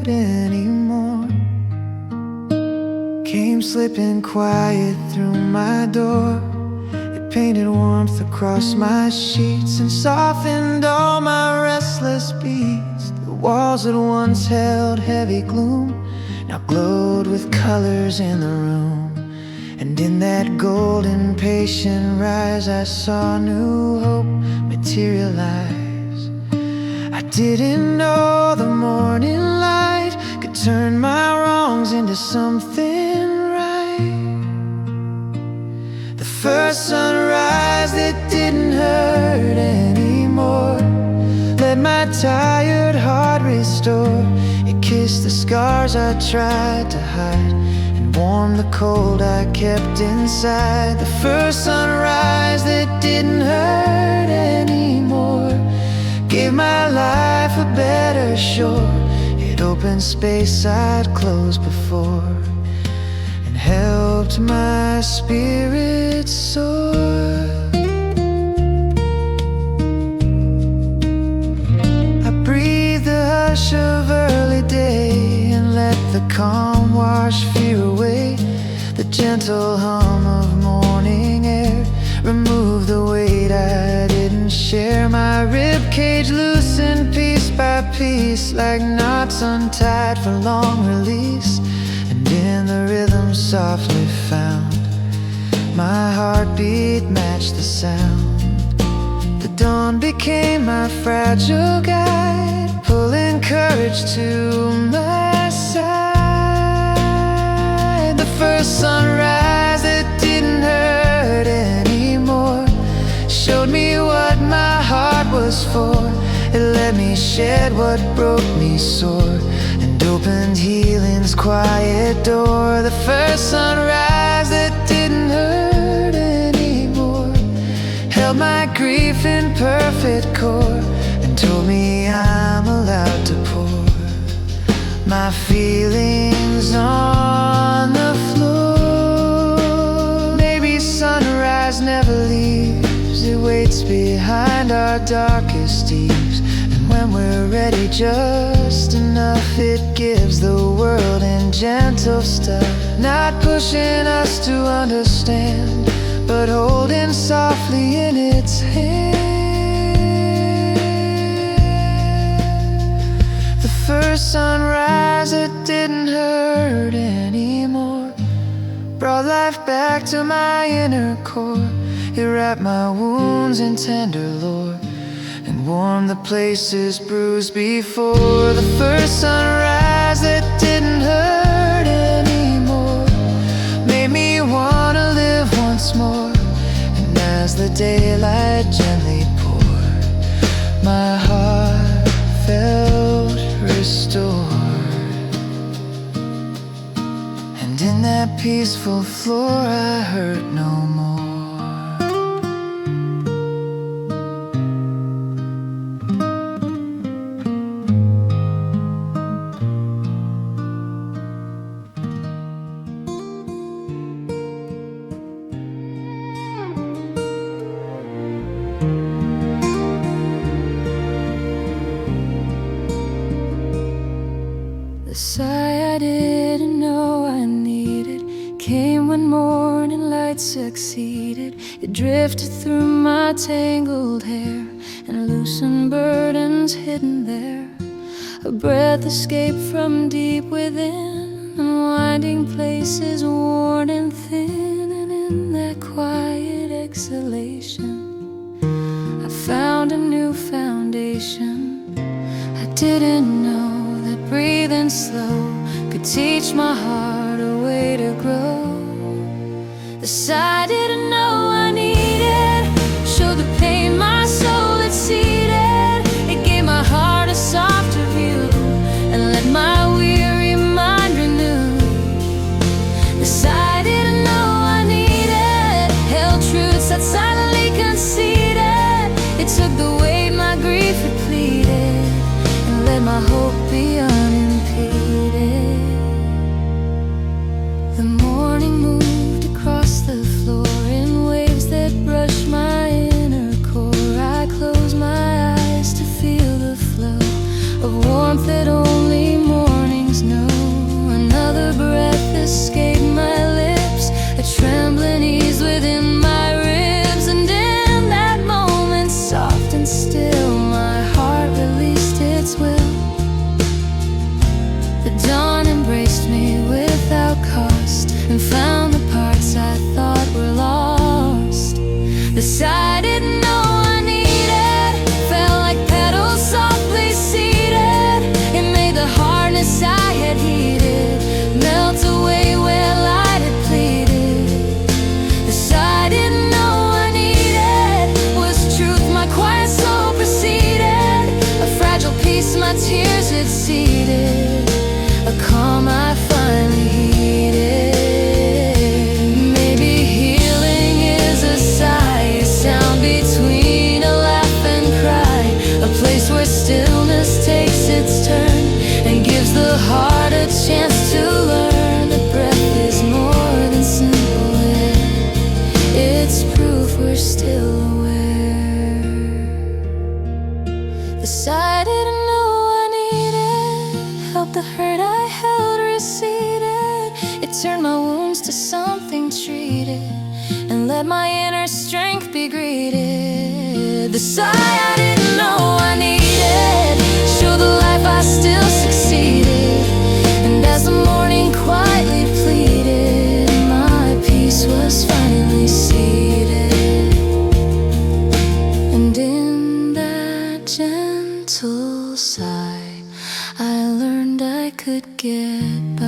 hurt anymore. Came slipping quiet through my door. It painted warmth across my sheets and softened all my restless beats. The walls that once held heavy gloom now glowed with colors in the room. And in that golden patient rise I saw new hope materialize. I didn't know the morning light could turn my wrongs into something right. The first sunrise that didn't hurt anymore let my tired heart restore. It kissed the scars I tried to hide and warmed the cold I kept inside. The first sunrise that didn't hurt anymore gave my life a better shore. It opened space I'd closed before and helped my spirit soar. I breathed the hush of early day and let the calm wash fear away. The gentle hum of morning air removed the weight I didn't share. My ribcage loosened piece by piece like knots untied for long release. And in the rhythm softly found my heartbeat matched the sound. The dawn became my fragile guide, pulling courage to my side. The first sunrise that didn't hurt anymore showed me what my heart was for. It let me shed what broke me sore and opened healing's quiet door. The first sunrise that didn't hurt anymore held my grief in perfect core and told me I'm allowed to pour my feelings on the floor. Maybe sunrise never leaves, it waits behind our darkest eves. And when we're ready just enough, it gives the world in gentle stuff, not pushing us to understand, but holding softly in its hand. The first sunrise that didn't hurt anymore brought life back to my inner core. It wrapped my wounds in tender lore and warmed the places bruised before. The first sunrise that didn't hurt anymore made me wanna live once more. And as the daylight gently poured, my heart felt restored. And in that peaceful floor I hurt no more. The sigh I didn't know I needed came when morning light succeeded. It drifted through my tangled hair and loosened burdens hidden there. A breath escaped from deep within, winding places worn and thin. And in that quiet exhalation I found a new foundation. I didn't know that breathing slow could teach my heart a way to grow. The sigh I didn't know I needed showed the pain my soul had seeded. It gave my heart a softer view and let my weary mind renew. The sigh I didn't know I needed held truths that silently conceded. It took the weight my grief had pleaded and let my hope be unimpeded. The morning moved across the floor in waves that brushed my inner core. I closed my eyes to feel the flow of warmth that only morning The dawn embraced me without cost and found the parts I thought were lost. The side I didn't know I needed felt like petals softly seeded. It made the hardness I had heeded melt away where light had pleaded. The side I didn't know I needed was truth. My quiet soul proceeded, a fragile piece my tears had seeded, a calm I finally heeded. Maybe healing is a sigh, a sound between a laugh and cry, a place where stillness takes its turn and gives the heart a chance to learn that breath is more than simple air. It's proof we're still aware. The sigh I didn't know I needed helped the hurt I held receded. It turned my wounds to something treated and let my inner strength be greeted. The sigh I didn't know I needed showed the life I still succeeded. And as the morning quietly pleaded, my peace was finally seated. And in that gentle sigh, I learned I could get by.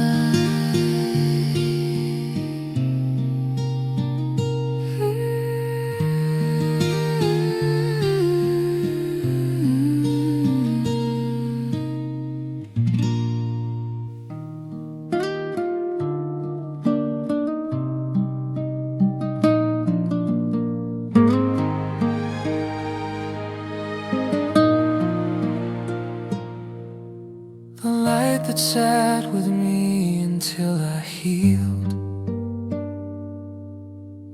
The light that sat with me until I healed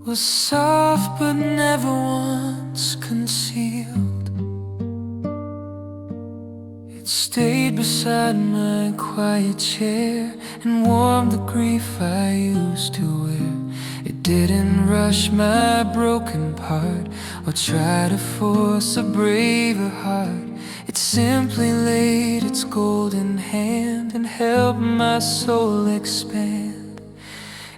was soft but never once concealed. It stayed beside my quiet chair and warmed the grief I used to wear. It didn't rush my broken part or try to force a braver heart. It simply laid its golden hand and helped my soul expand.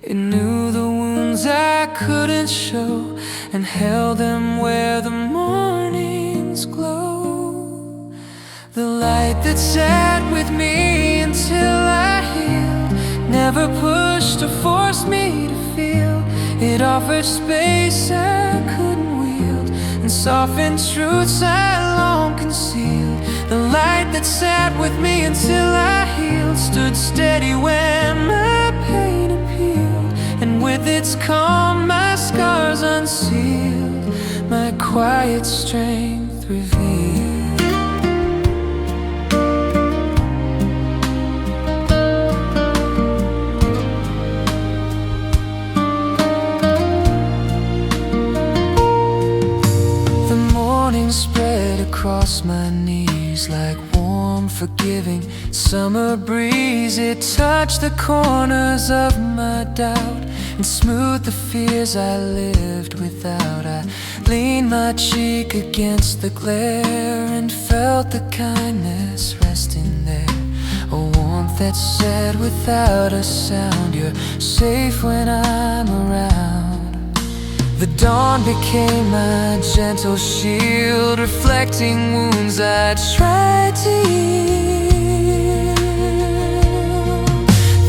It knew the wounds I couldn't show and held them where the mornings glow. The light that sat with me until I healed never pushed or forced me to feel. It offered space I couldn't wield and softened truths I long concealed. The light that sat with me until I healed stood steady when my pain appealed, and with its calm my scars unsealed, my quiet strength revealed. The morning spread across my knees like warm, forgiving summer breeze. It touched the corners of my doubt and smoothed the fears I lived without. I leaned my cheek against the glare and felt the kindness resting there, a warmth that said without a sound, you're safe when I'm around. The dawn became my gentle shield, reflecting wounds I tried to heal.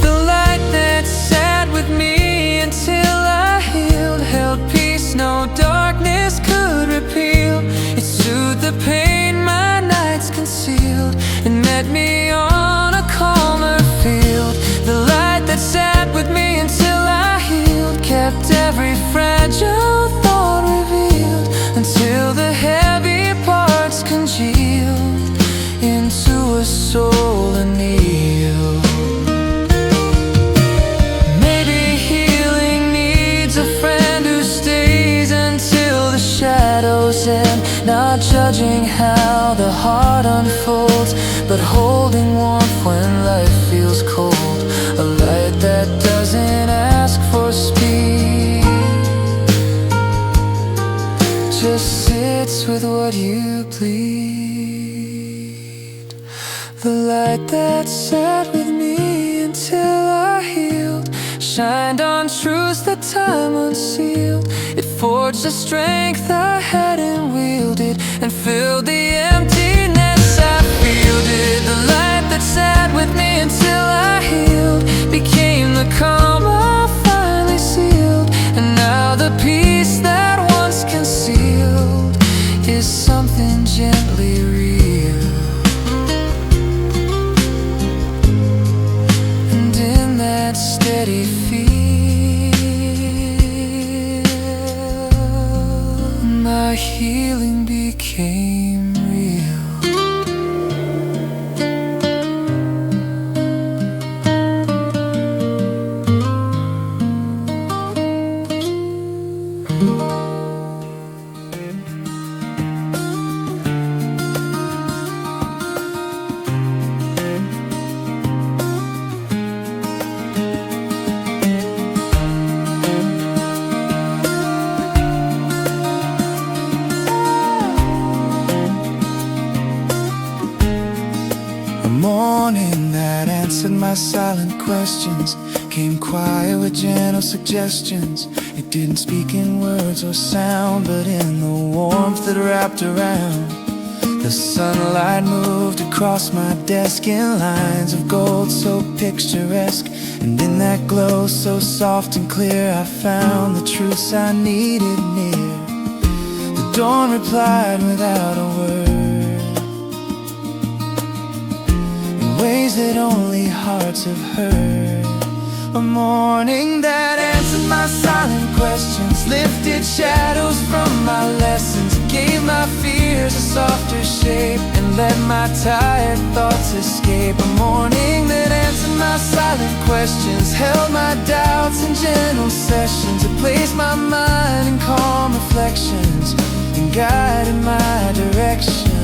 The light that sat with me until I healed held peace no darkness could repeal. It soothed the pain my nights concealed and met me on a calmer field. The light that sat with me until I healed kept every fragile thought revealed until the heavy parts congealed into a soul annealed. Maybe healing needs a friend who stays until the shadows end, not judging how the heart unfolds, but holding warmth when life feels cold. A light that doesn't ask for speed, just sits with what you plead. The light that sat with me shined on truths that time unsealed. It forged a strength I hadn't wielded and filled the emptiness I fielded. The light that sat with me until I healed became the calm I finally sealed. And now the peace that once concealed is something gently real. And in that steady feel, my healing became real. My silent questions came quiet with gentle suggestions. It didn't speak in words or sound, but in the warmth that wrapped around. The sunlight moved across my desk in lines of gold so picturesque. And in that glow so soft and clear, I found the truths I needed near. The dawn replied without a word, ways that only hearts have heard. A morning that answered my silent questions, lifted shadows from my lessons, gave my fears a softer shape, and let my tired thoughts escape. A morning that answered my silent questions, held my doubts in gentle sessions. It placed my mind in calm reflections and guided my directions.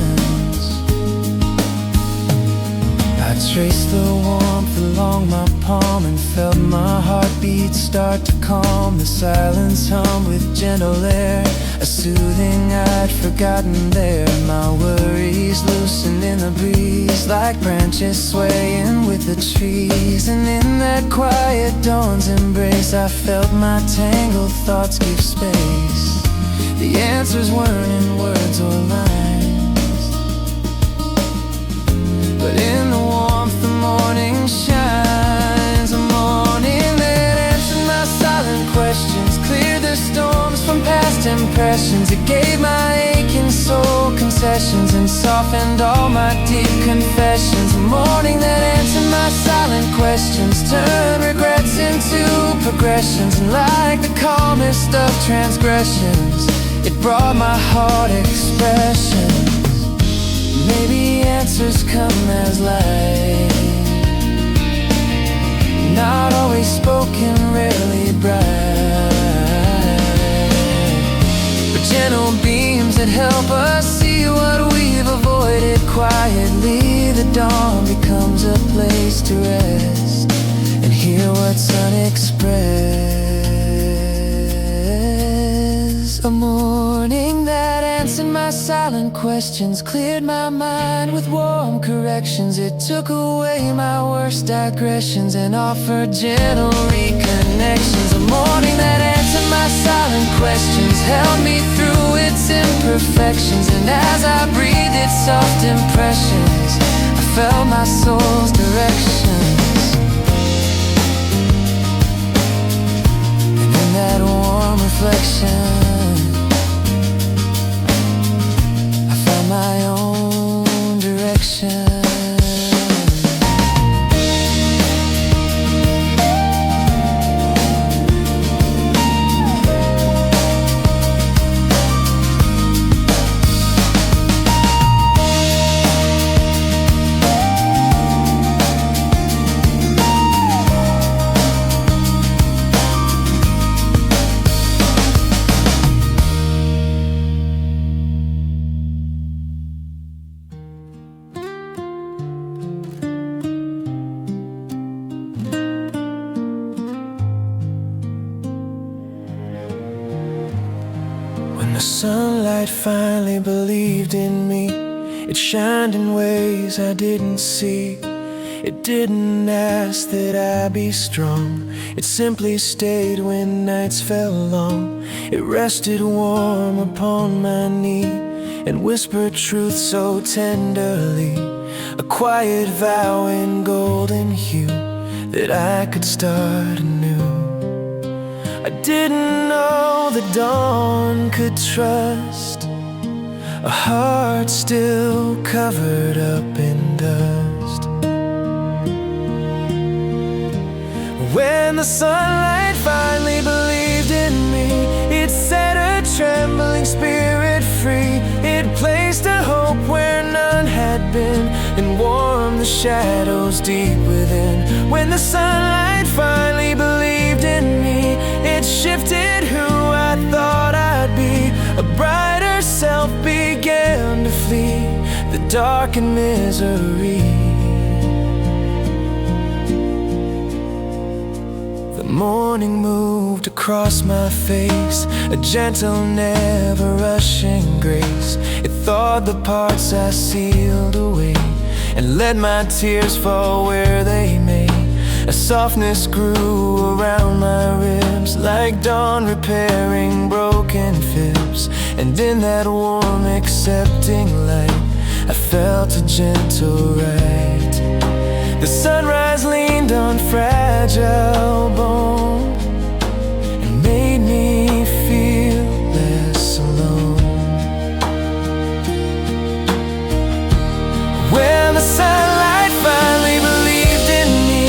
I traced the warmth along my palm and felt my heartbeat start to calm. The silence hummed with gentle air, a soothing I'd forgotten there. My worries loosened in the breeze, like branches swaying with the trees. And in that quiet dawn's embrace, I felt my tangled thoughts give space. The answers weren't in words or lines, but in the warmth the morning shines. A morning that answered my silent questions, cleared the storms from past impressions. It gave my aching soul concessions and softened all my deep confessions. A morning that answered my silent questions, turned regrets into progressions. And like the calmest of transgressions, it brought my heart expressions. Maybe answers come as light, not always spoken, rarely bright, but gentle beams that help us see what we've avoided quietly. The dawn becomes a place to rest and hear what's unexpressed. A morning that answered my silent questions, cleared my mind with warm corrections. It took away my worst digressions and offered gentle reconnections. A morning that answered my silent questions, held me through its imperfections. And as I breathed its soft impressions, I felt my soul's directions. And in that warm reflection, my own direction. The sunlight finally believed in me. It shined in ways I didn't see. It didn't ask that I be strong. It simply stayed when nights fell long. It rested warm upon my knee and whispered truth so tenderly, a quiet vow in golden hue that I could start anew. I didn't know the dawn could trust a heart still covered up in dust. When the sunlight finally believed in me, it set a trembling spirit free. It placed a hope where none had been and warmed the shadows deep within. When the sunlight finally believed in me, it shifted who I thought I'd be. A brighter self began to flee the dark and misery. The morning moved across my face, a gentle, never rushing grace. It thawed the parts I sealed away and let my tears fall where they may. A softness grew around my ribs, like dawn repairing broken fibs. And in that warm, accepting light, I felt a gentle right. The sunrise leaned on fragile bone and made me feel less alone. When the sunlight finally believed in me,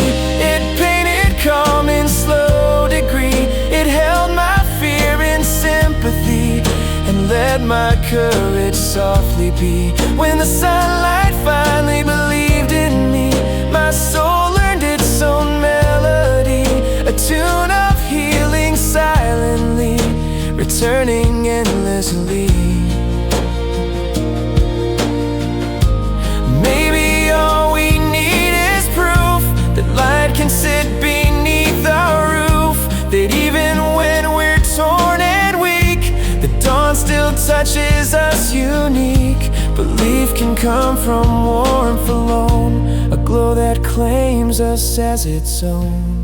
it painted calm in slow degree. It held my fear in sympathy and let my courage softly be. When the sunlight finally believed in me, my soul learned its own melody, a tune of healing silently, returning endlessly. Maybe all we need is proof that light can sit beneath our roof, that even when we're torn and weak, the dawn still touches us unique. Belief can come from warmth alone, a glow that claims us as its own.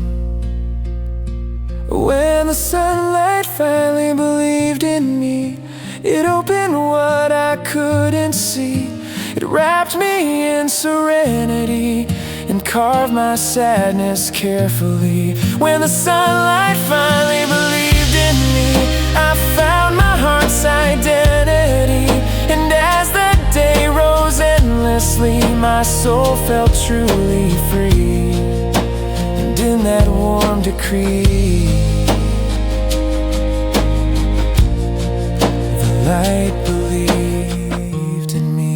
When the sunlight finally believed in me, it opened what I couldn't see. It wrapped me in serenity and carved my sadness carefully. When the sunlight finally believed in me, I found my heart's identity. And as the day rose endlessly, my soul felt truly free. And in that warm decree, the light believed in me.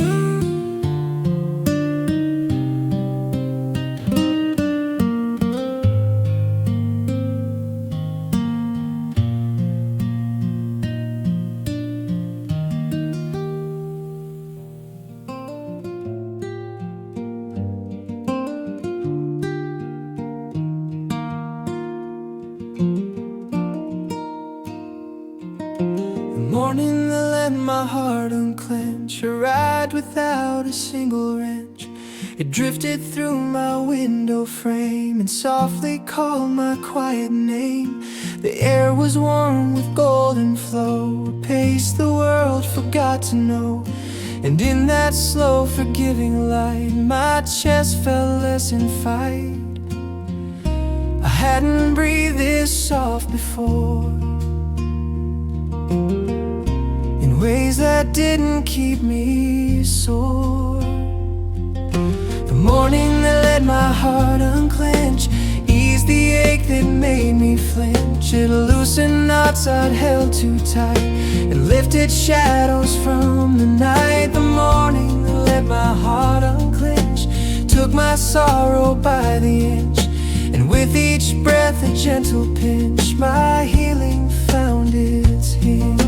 Morning that let my heart unclench, a ride without a single wrench. It drifted through my window frame and softly called my quiet name. The air was warm with golden flow, a pace the world forgot to know. And in that slow, forgiving light, my chest felt less in fight. I hadn't breathed this soft before, ways that didn't keep me sore. The morning that let my heart unclench eased the ache that made me flinch. It loosened knots I'd held too tight and lifted shadows from the night. The morning that let my heart unclench took my sorrow by the inch, and with each breath a gentle pinch, my healing found its hinge.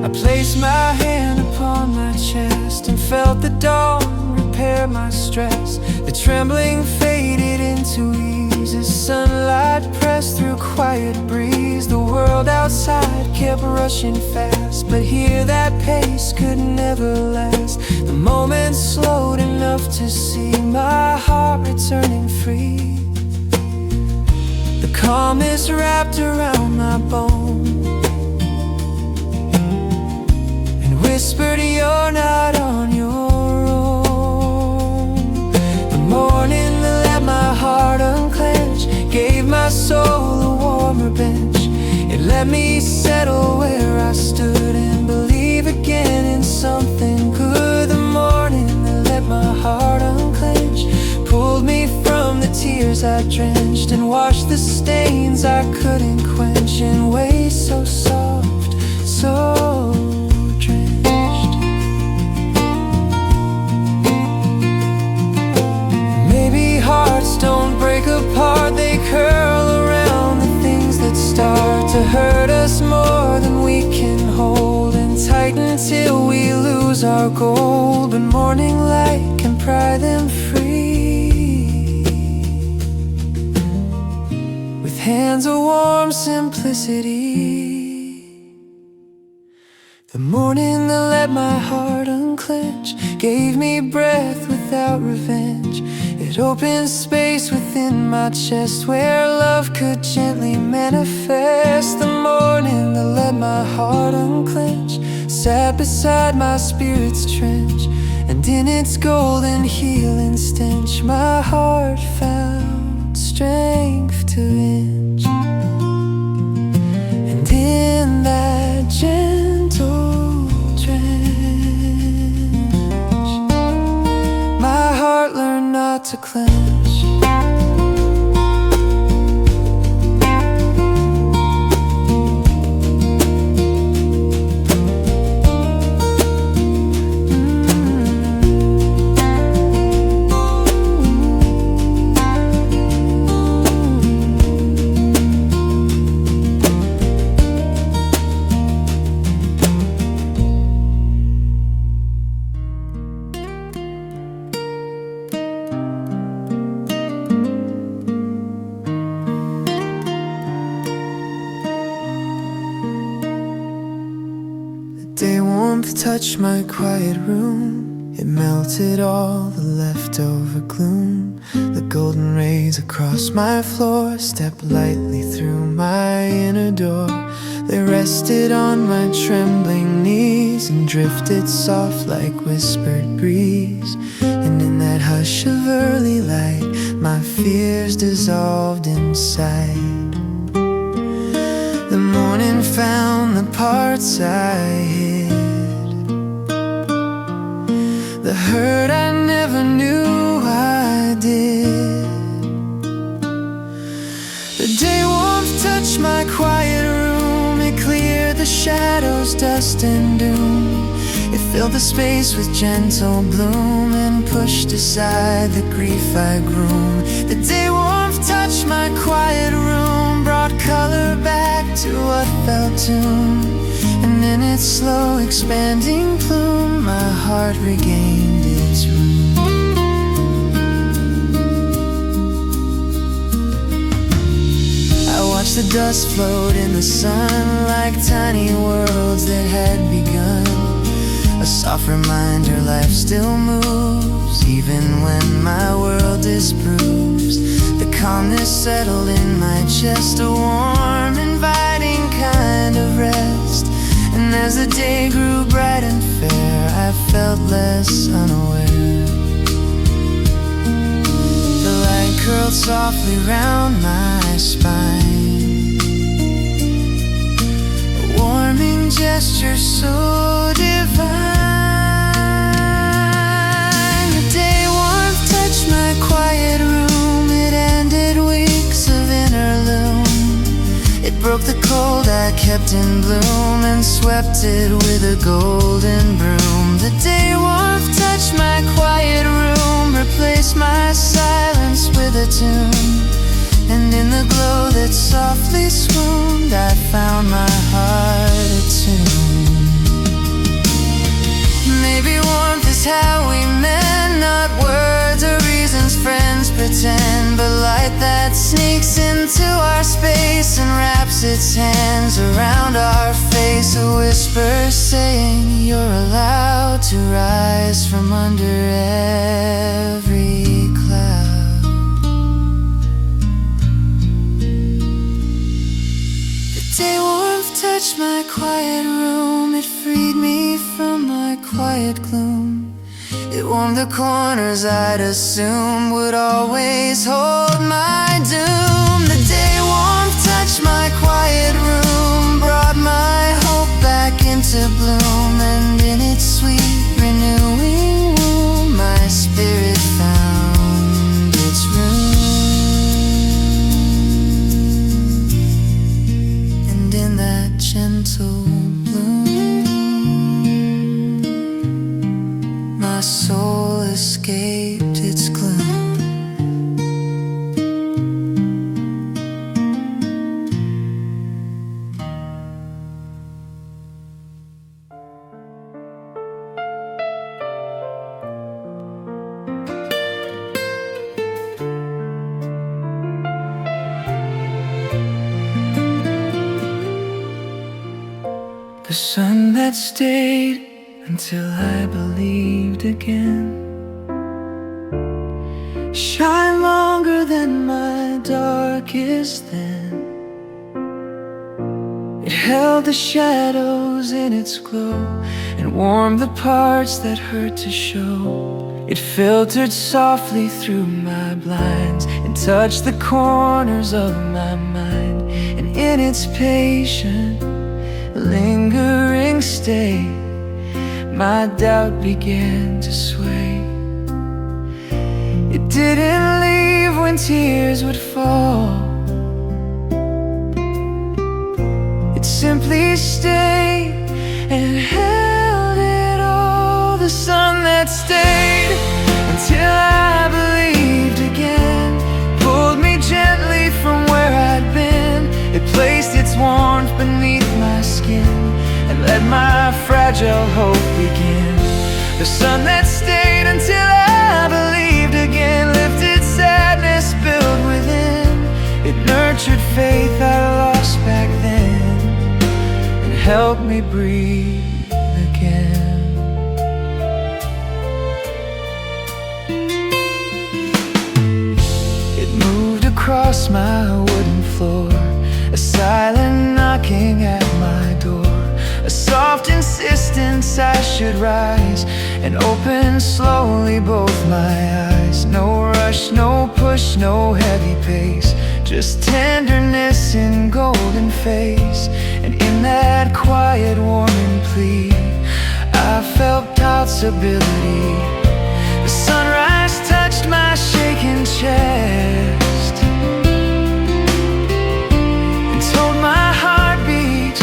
I placed my hand upon my chest and felt the dawn repair my stress. The trembling faded into ease trees as sunlight pressed through quiet breeze. The world outside kept rushing fast, but here that pace could never last. The moment slowed enough to see my heart returning free. The calm is wrapped around my bones and whispered, you're not on your own. The morning that let my heart unclench gave my soul a warmer bench. It let me settle where I stood and believe again in something good. The morning that let my heart unclench pulled me from the tears I drenched and washed the stains I couldn't quench in ways so soft, so drenched. Maybe hearts don't break apart, they curl around the things that start to hurt us more than we can hold and tighten till we lose our gold. But morning light can pry them free with hands of warm simplicity. The morning that let my heart unclench gave me breath without revenge. It opened space within my chest where love could gently manifest. The morning that let my heart unclench sat beside my spirit's trench, and in its golden healing stench my heart found strength to inch. And in that gentle drench my heart learned not to clench. Day warmth touched my quiet room. It melted all the leftover gloom. The golden rays across my floor stepped lightly through my inner door. They rested on my trembling knees and drifted soft like whispered breeze. And in that hush of early light my fears dissolved inside. The morning found the parts I hid, the hurt I never knew I did. The day warmth touched my quiet room. It cleared the shadows, dust and doom. It filled the space with gentle bloom and pushed aside the grief I groomed. The day warmth touched my quiet room, brought color back to what felt tuned. And in its slow expanding plume my heart regained its room. I watched the dust float in the sun like tiny worlds that had begun. A soft reminder life still moves even when my world is bruised. The calmness settled in my chest, a warm inviting kind of rest. And as the day grew bright and fair I felt less unaware. The light curled softly round my spine, a warming gesture so divine. The day warmth touched my quiet room. It ended weeks of interlude. It broke the cold I kept in bloom and swept it with a golden broom. The day warmth touched my quiet room, replaced my silence with a tune. And in the glow that softly swooned I found my heart attuned. Maybe warmth is how we met, not words or reasons friends pretend, but light that sneaks space and wraps its hands around our face. A whisper saying you're allowed to rise from under every cloud. The day warmth touched my quiet room. It freed me from my quiet gloom. It warmed the corners I'd assumed would always hold my doom. The day warmth touched my quiet room, brought my hope back into bloom, and in its sweet renewing womb my spirit found its room. And in that gentle my soul escaped its gloom. The sun that stayed until I believed again shine longer than my darkest then. It held the shadows in its glow and warmed the parts that hurt to show. It filtered softly through my blinds and touched the corners of my mind, and in its patient lingering stay my doubt began to sway. It didn't leave when tears would fall. It simply stayed and held it all. The sun that stayed until I believed again pulled me gently from where I'd been. It placed its warmth beneath my skin and let my fragile hope begin. The sun that stayed until I believed again lifted sadness built within. It nurtured faith I lost back then and helped me breathe again. It moved across my wooden floor, a silent knocking at my door, a soft insistence I should rise and open slowly both my eyes. No rush, no push, no heavy pace, just tenderness in golden face. And in that quiet warming plea I felt possibility. The sunrise touched my shaking chest and told my heartbeat,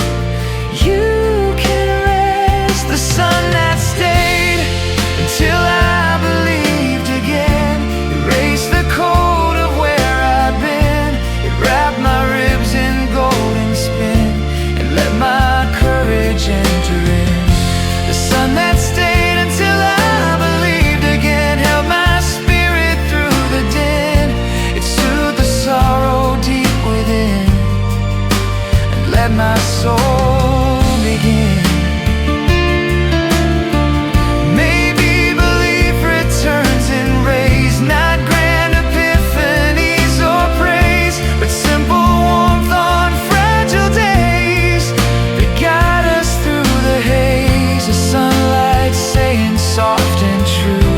you can rest. The sun that stayed until I believed again erased the cold of where I'd been. It wrapped my ribs in golden spin and let my courage enter in. The sun that stayed until I believed again held my spirit through the din. It soothed the sorrow deep within and let my soul begin. Maybe belief returns in rays, not grand epiphanies or praise, but simple warmth on fragile days that guide us through the haze. The sunlight saying soft and true,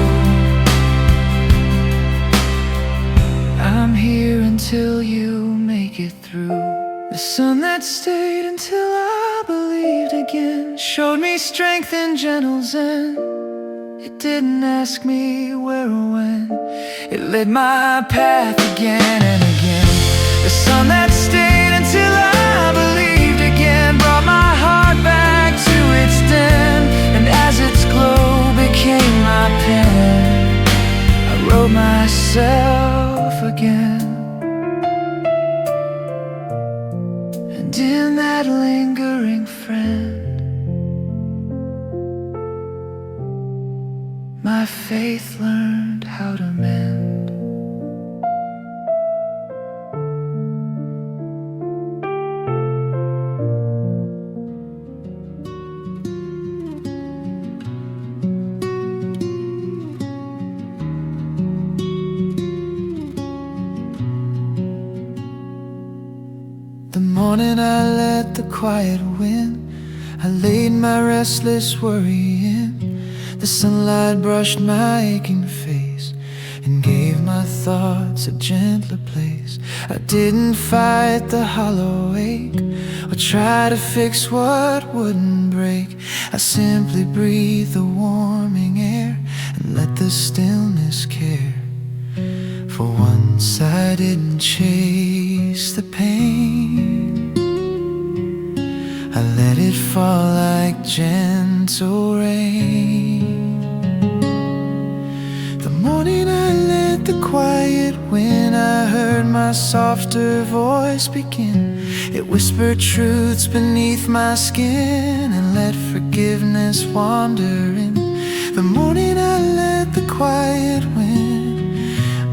I'm here until you make it through. The sun that stayed until I believed again showed me strength and gentle zen. It didn't ask me where or when, it lit my path again and again. The sun that stayed until I believed again brought my heart back to its den, and as its glow became my pen, I wrote myself again. And in that lingering friend, my faith learned how to mend. morning I let the quiet win. I laid my restless worry in. The sunlight brushed my aching face and gave my thoughts a gentler place. I didn't fight the hollow ache or try to fix what wouldn't break. I simply breathed the warming air and let the stillness care. For once I didn't chase the pain, I let it fall like gentle rain. The morning I let the quiet wind, I heard my softer voice begin. It whispered truths beneath my skin and let forgiveness wander in. The morning I let the quiet wind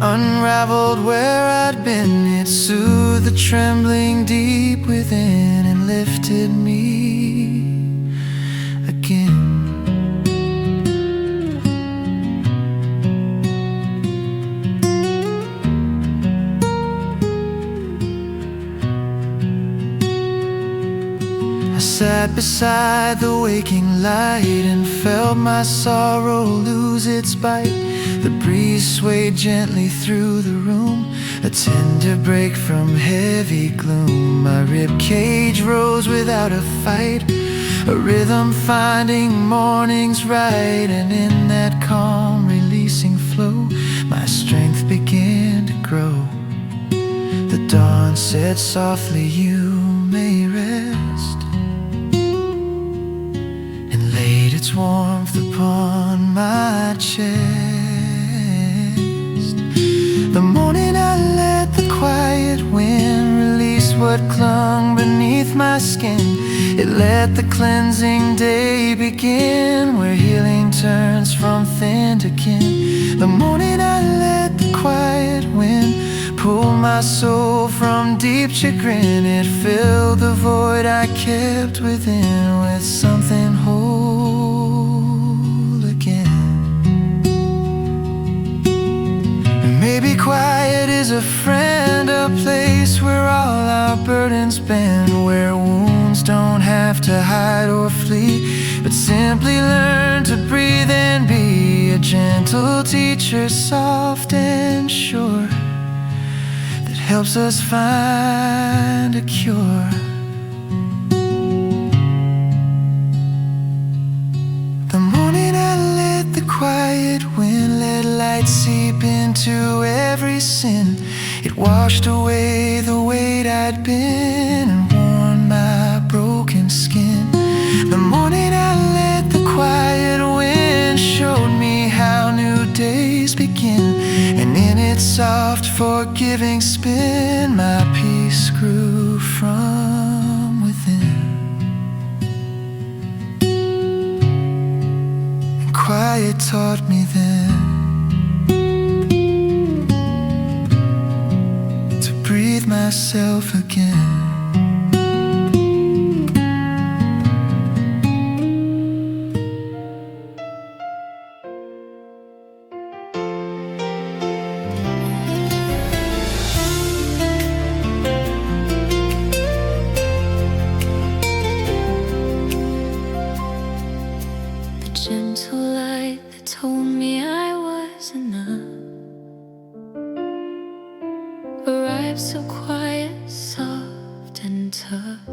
unraveled where I'd been. It soothed the trembling deep within and lifted me again. I sat beside the waking light and felt my sorrow lose its bite. The breeze swayed gently through the room, a tender break from heavy gloom. My ribcage rose without a fight, a rhythm finding morning's right. And in that calm releasing flow, my strength began to grow. The dawn said softly, you may rest, and laid its warmth upon my chest. The morning I let the quiet wind release what clung beneath my skin. It let the cleansing day begin, where healing turns from thin to kin. The morning I let the quiet wind pull my soul from deep chagrin. It filled the void I kept within with something whole again. Maybe quiet is a friend, a place where all our burdens bend, where wounds don't have to hide or flee, but simply learn to breathe and be a gentle teacher, soft and sure, that helps us find a cure. The morning I let the quiet wind, let light seep into every sin. It washed away the weight I'd been and worn my broken skin. The morning I let the quiet wind showed me how new days begin, and in its soft forgiving spin my peace grew from within. And quiet taught me then breathe myself again. The gentle light that told me I was enough arrived so quiet, soft and tough.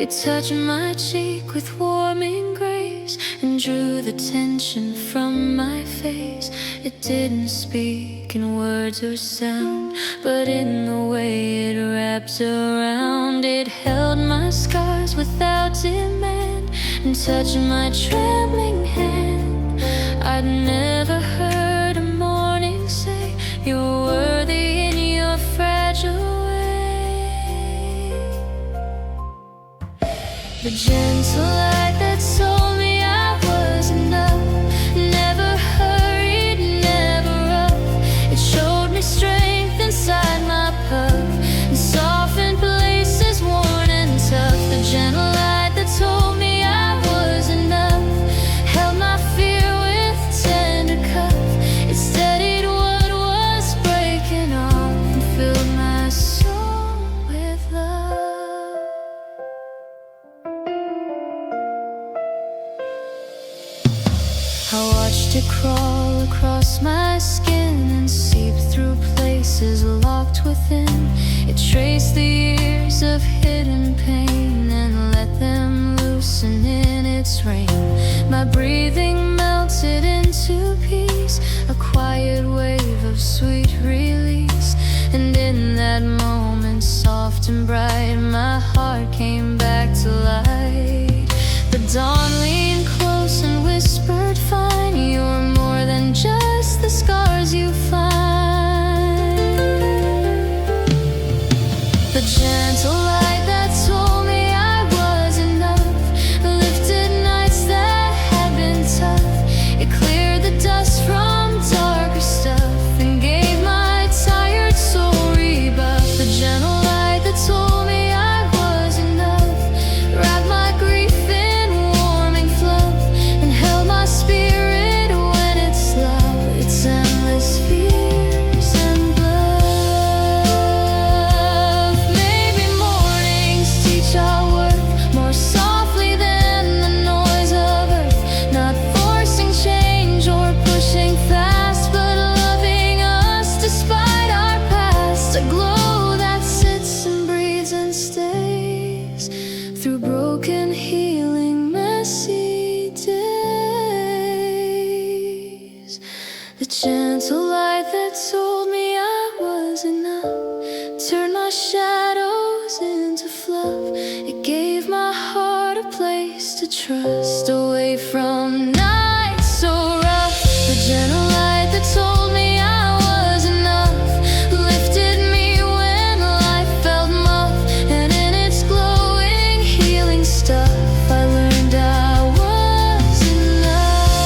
It touched my cheek with warming grace and drew the tension from my face. It didn't speak in words or sound, but in the way it wrapped around. It held my scars without demand and touched my trembling hand. I'd never heard a morning say you're worthy in your fragile way. The gentle light that told me I was enough, never hurried, never rough. It showed me strength inside my puff and softened places worn and tough. The gentle light that told me I was enough held my fear with tender cuff. It steadied what was breaking off and filled my soul I watched it crawl across my skin and seep through places locked within. It traced the years of hidden pain and let them loosen in its reign. My breathing melted into peace, a quiet wave of sweet release. And in that moment, soft and bright, my heart came back to light. The dawn leaned close and whispered, "Fine, you're more than just the scars you find." The gentle light that told me I was enough lifted nights that had been tough. It cleared the dust from darker stuff and gave my tired soul rebuff. The gentle light that told me I was enough wrapped my grief in warming fluff and held my spirit when it's low. Its endless fears and bluff. Maybe mornings teach our worth more softly than the noise of earth. Not forcing change or pushing fast, but loving us despite our past. A glow that sits and breathes and stays through broken, healing, messy days. The gentle light that told me I was enough turned my shadows into fluff. It gave my heart a place to trust away from nights so rough. The gentle light that told me I was enough lifted me when life felt muff. And in its glowing, healing stuff, I learned I was enough.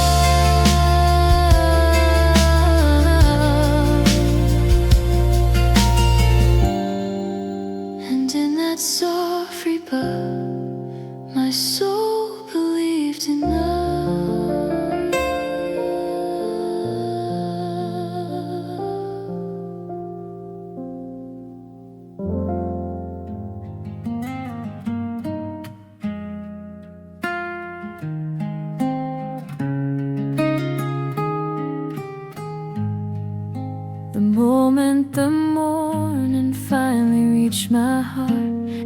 And in that soft rebuff, my soul believed enough. The moment the morning finally reached my heart,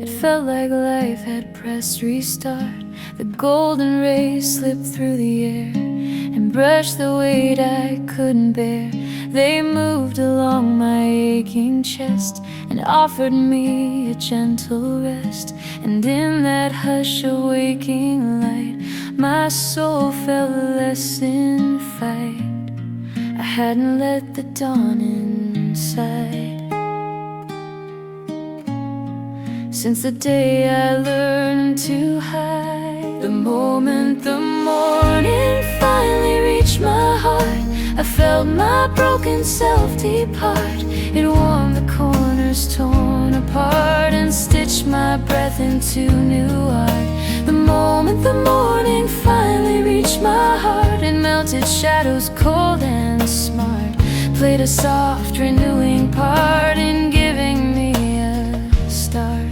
it felt like life had pressed restart. The golden rays slipped through the air and brushed the weight I couldn't bear. They moved along my aching chest and offered me a gentle rest. And in that hush of waking light, my soul felt less in fight. I hadn't let the dawn inside since the day I learned to hide. The moment the morning finally reached my heart, I felt my broken self depart. It warmed the corners torn apart and stitched my breath into new art. The moment the morning finally reached my heart, it melted shadows cold and smart, played a soft renewing part in giving me a start.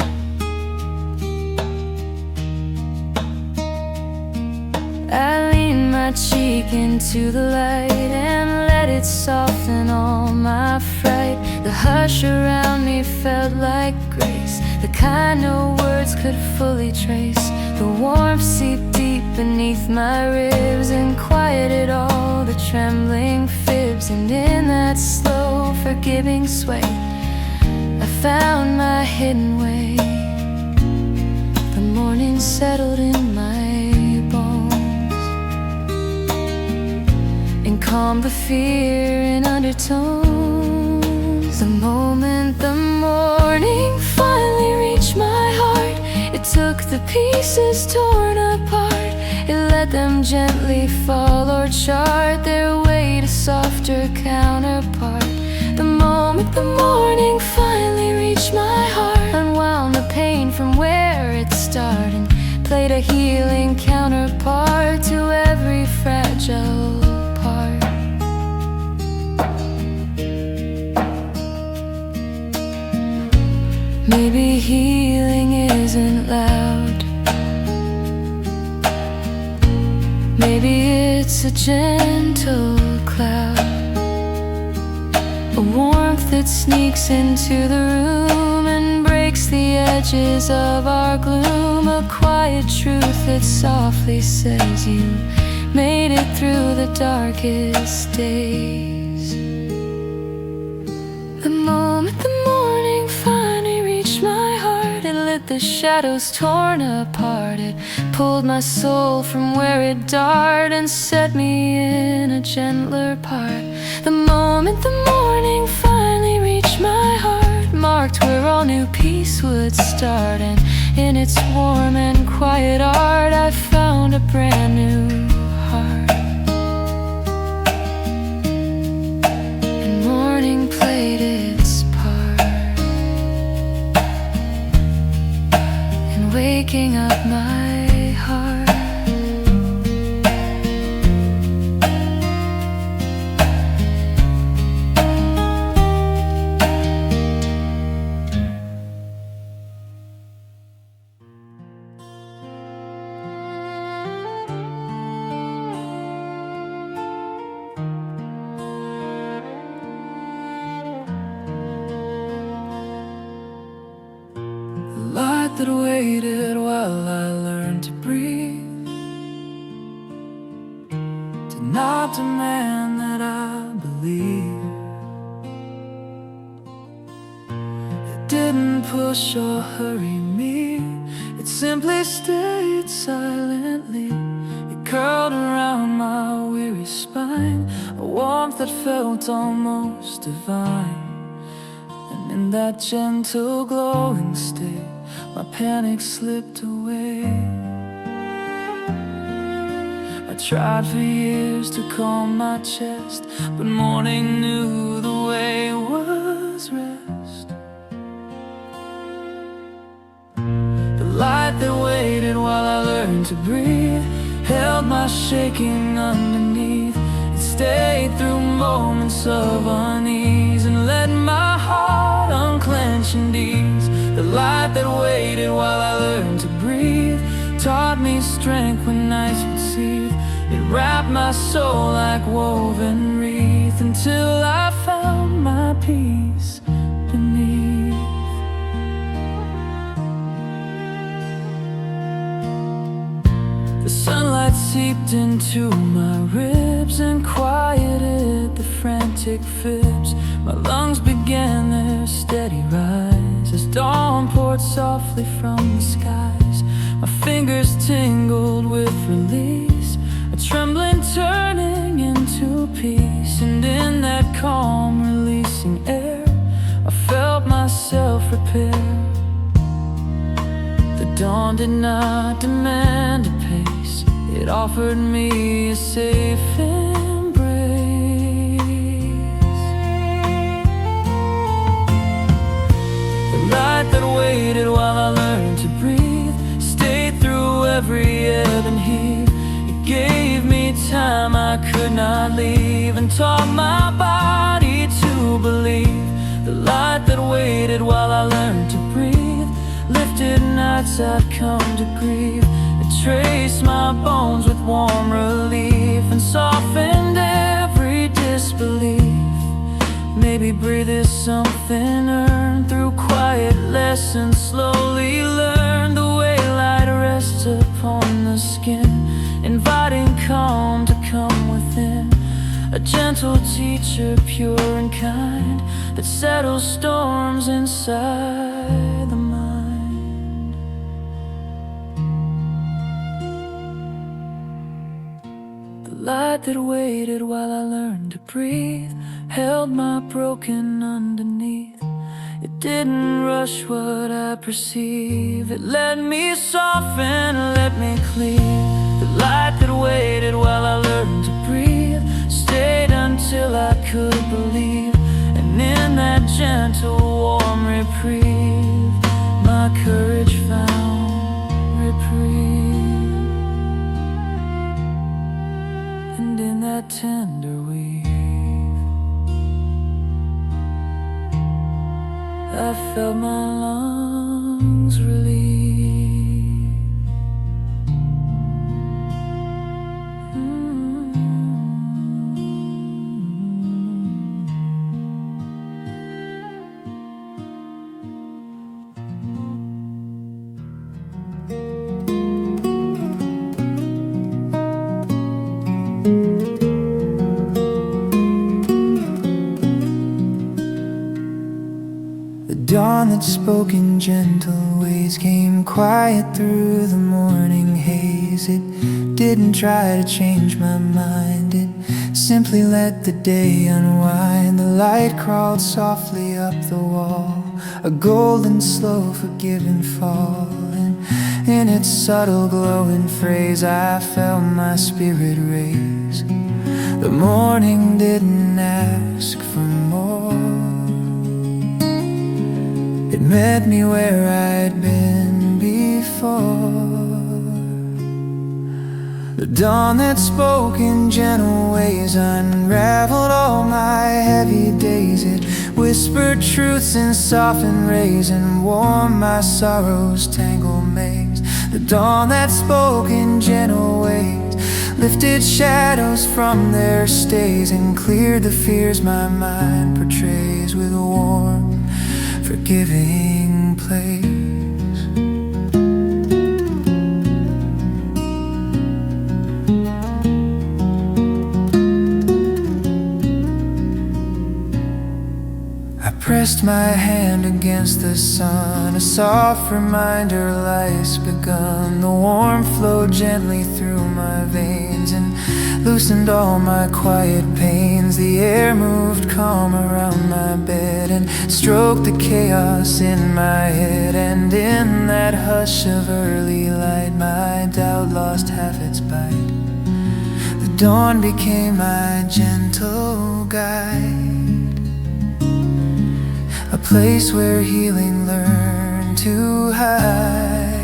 I leaned my cheek into the light and let it soften all my fright. The hush around me felt like grace, the kind no words could fully trace. The warmth seeped deep beneath my ribs and quieted all the trembling fibs. And in that slow, forgiving sway, I found my hidden way. The morning settled in my and calmed the fear in undertones. The moment the morning finally reached my heart, it took the pieces torn apart. It let them gently fall or chart their way to softer counterpart. The moment the morning finally reached my heart, unwound the pain from where it started, played a healing counterpart to every fragile part. Maybe healing isn't loud. Maybe maybe it's a gentle cloud, a warmth that sneaks into the room and breaks the edges of our gloom, a quiet truth that softly says you made it through the darkest days. The moment the morning finally reached my heart, it lit the shadows torn apart. It pulled my soul from where it darted and set me in a gentler part. The moment the morning finally reached my heart marked where all new peace would start, and in its warm and quiet art I found a brand new heart. And morning played its part in waking up my heart. Light that waited while I learned to breathe did not demand that I believe. It didn't push or hurry me, it simply stayed silently. It curled around my weary spine, a warmth that felt almost divine. And in that gentle glowing state my panic slipped away. I tried for years to calm my chest, but morning knew the way was rest. The light that waited while I learned to breathe held my shaking underneath. It stayed through moments of unease and let my heart unclench and ease. The light that waited while I learned to breathe taught me strength when nights would seethe. It wrapped my soul like woven wreath until I found my peace beneath. The sunlight seeped into my ribs and quieted the frantic fibs. My lungs began their steady rise as dawn poured softly from the skies. My fingers tingled with release, a trembling turning into peace. And in that calm releasing air I felt myself repair. The dawn did not demand a pace, it offered me a safe light that waited while I learned to breathe stayed through every ebb and heave. It gave me time I could not leave and taught my body to believe. The light that waited while I learned to breathe lifted nights I'd come to grieve. It traced my bones with warm relief and softened every disbelief. Maybe breathe is something earned through quiet lessons, slowly learned the way light rests upon the skin, inviting calm to come within. A gentle teacher, pure and kind, that settles storms inside the mind. The light that waited while I learned to breathe held my broken underneath. It didn't rush what I perceive, it let me soften, let me cleave. The light that waited while I learned to breathe stayed until I could believe. And in that gentle warm reprieve my courage found reprieve. And in that tender weave I felt my lungs relieve. dawn that spoke in gentle ways came quiet through the morning haze. It didn't try to change my mind, it simply let the day unwind. The light crawled softly up the wall, a golden slow forgiving fall, and in its subtle glowing phrase I felt my spirit raise. The morning didn't ask for more, it met me where I'd been before. The dawn that spoke in gentle ways unraveled all my heavy days. It whispered truths in softened rays and warmed my sorrow's tangled maze. The dawn that spoke in gentle ways lifted shadows from their stays and cleared the fears my mind portrays with a warm, forgiving place. I pressed my hand against the sun, a soft reminder life's begun. The warmth flowed gently through my veins and loosened all my quiet pains. The air moved calm around my bed and stroked the chaos in my head. And in that hush of early light, my doubt lost half its bite. The dawn became my gentle guide, a place where healing learned to hide.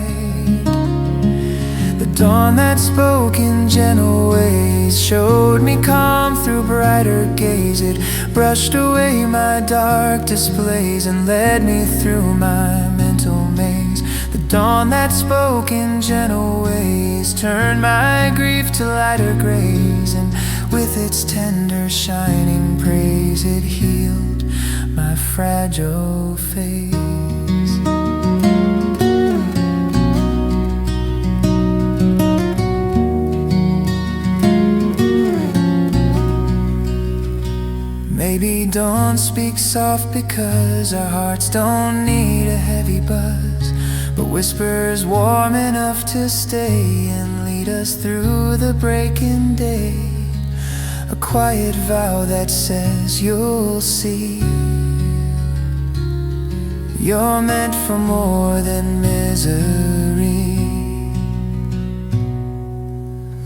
The dawn that spoke in gentle ways showed me calm through brighter gaze. It brushed away my dark displays and led me through my mental maze. The dawn that spoke in gentle ways turned my grief to lighter grays, and with its tender shining praise it healed my fragile face. Maybe dawn speaks soft because our hearts don't need a heavy buzz, but whispers warm enough to stay and lead us through the breaking day. A quiet vow that says you'll see, you're meant for more than misery.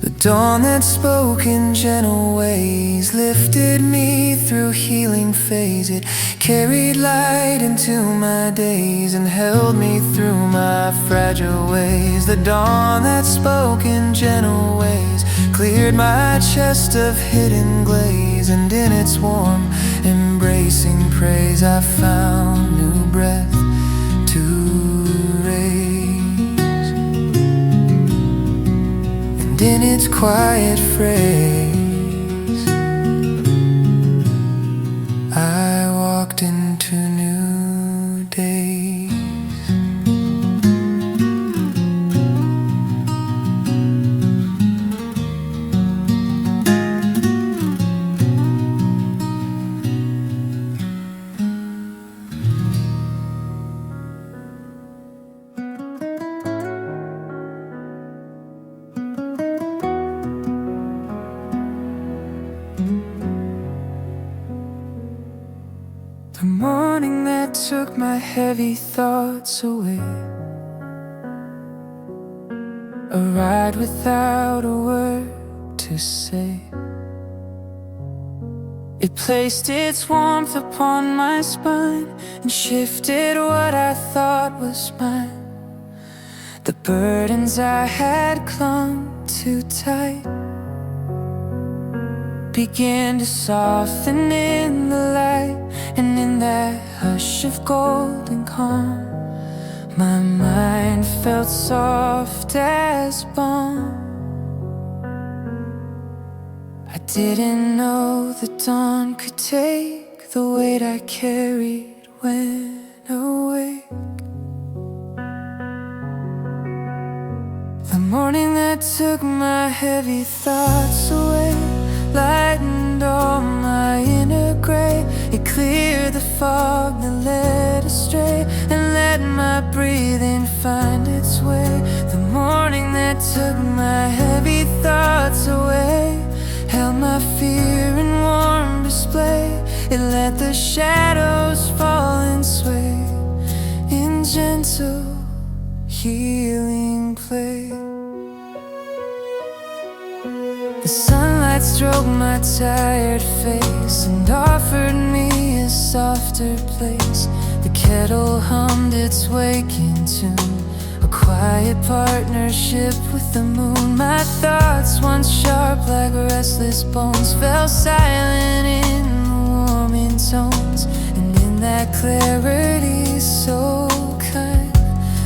The dawn that spoke in gentle ways lifted me through healing phase. It carried light into my days and held me through my fragile ways. The dawn that spoke in gentle ways cleared my chest of hidden glaze, and in its warm embracing praise I found new breath to raise. And in its quiet phrase I walked into new days. The morning that took my heavy thoughts away, a ride without a word to say. It placed its warmth upon my spine and shifted what I thought was mine. The burdens I had clung too tight began to soften in the light, and in that hush of golden calm my mind felt soft as balm. I didn't know the dawn could take the weight I carried when awake. The morning that took my heavy thoughts away lightened all my inner gray. It cleared the fog that led astray breathing find its way. The morning that took my heavy thoughts away held my fear in warm display. It let the shadows fall and sway in gentle healing play. The sunlight stroked my tired face and offered me a softer place. The kettle hummed its waking tune, a quiet partnership with the moon. My thoughts, once sharp like restless bones, fell silent in the warming tones. And in that clarity so kind,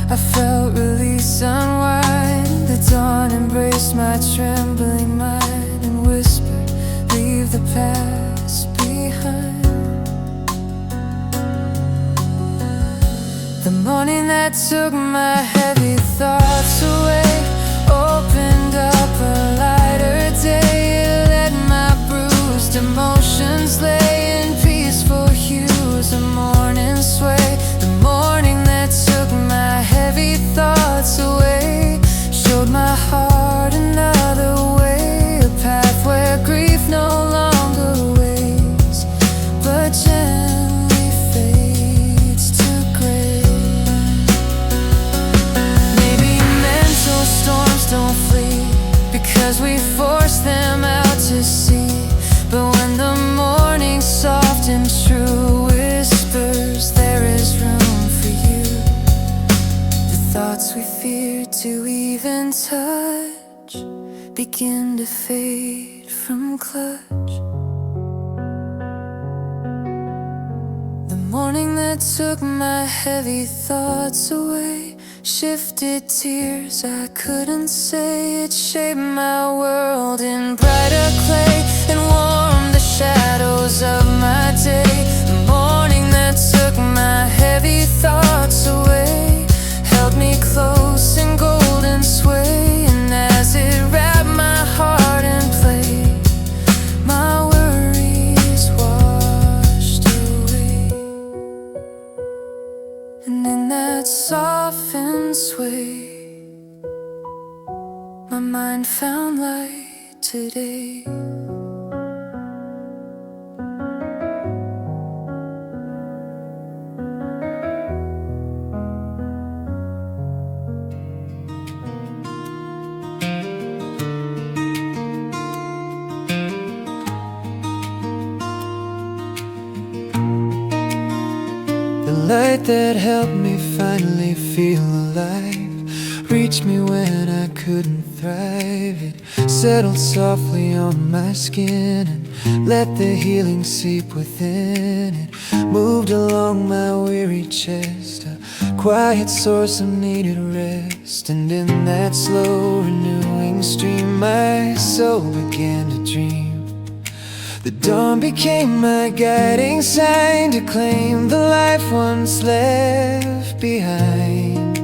I felt release unwind. The dawn embraced my trembling mind and whispered, leave the past behind. The morning that took my heavy thoughts away opened up a lighter day. It let my bruised emotions lay in peaceful hues of morning sway. The morning that took my heavy thoughts away showed my heart another way, a path where grief no longer waits but gently fades to gray. Maybe mental storms don't flee because we force them out to sea, but when the morning soft and true whispers there is room for you, the thoughts we fear to even touch begin to fade from clutch. The morning that took my heavy thoughts away shifted tears I couldn't say. It shaped my world in brighter clay and warmed the shadows of my day. The morning that took my heavy thoughts away held me close in golden sway, and as it wrapped my heart in play, my worries washed away. And in that softened sway, my mind found light today. The light that helped me finally feel alive reached me when I couldn't thrive. It settled softly on my skin and let the healing seep within. It moved along my weary chest, a quiet source of needed rest. And in that slow renewing stream my soul began to dream. The dawn became my guiding sign to claim the life once left behind.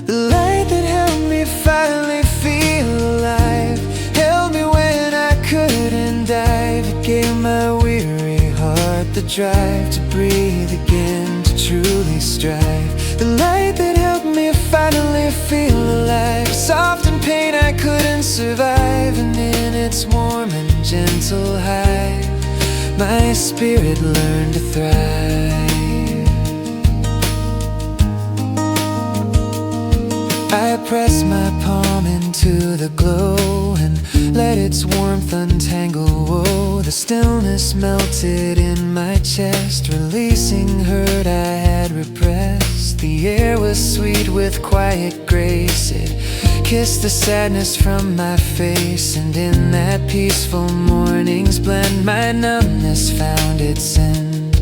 The light that helped me finally feel alive held me when I couldn't dive. It gave my weary heart the drive to breathe again, to truly strive. The light that helped me finally feel alive, soft in pain I couldn't survive, and in its warm and gentle hive my spirit learned to thrive. I pressed my palm into the glow and let its warmth untangle woe. The stillness melted in my chest, releasing hurt I had repressed. The air was sweet with quiet grace, it kissed the sadness from my face. And in that peaceful morning's blend my numbness found its end.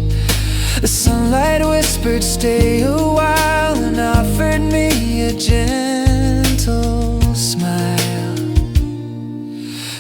The sunlight whispered stay a while and offered me a gentle smile.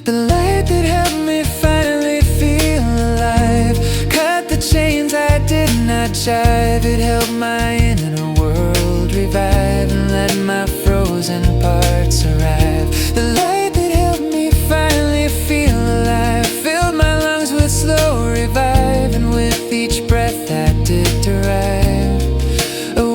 The light that helped me finally feel alive cut the chains I did not jive. It helped my inner world revive and let my frozen parts arrive. The light that helped me finally feel alive filled my lungs with slow revive, and with each breath that did derive a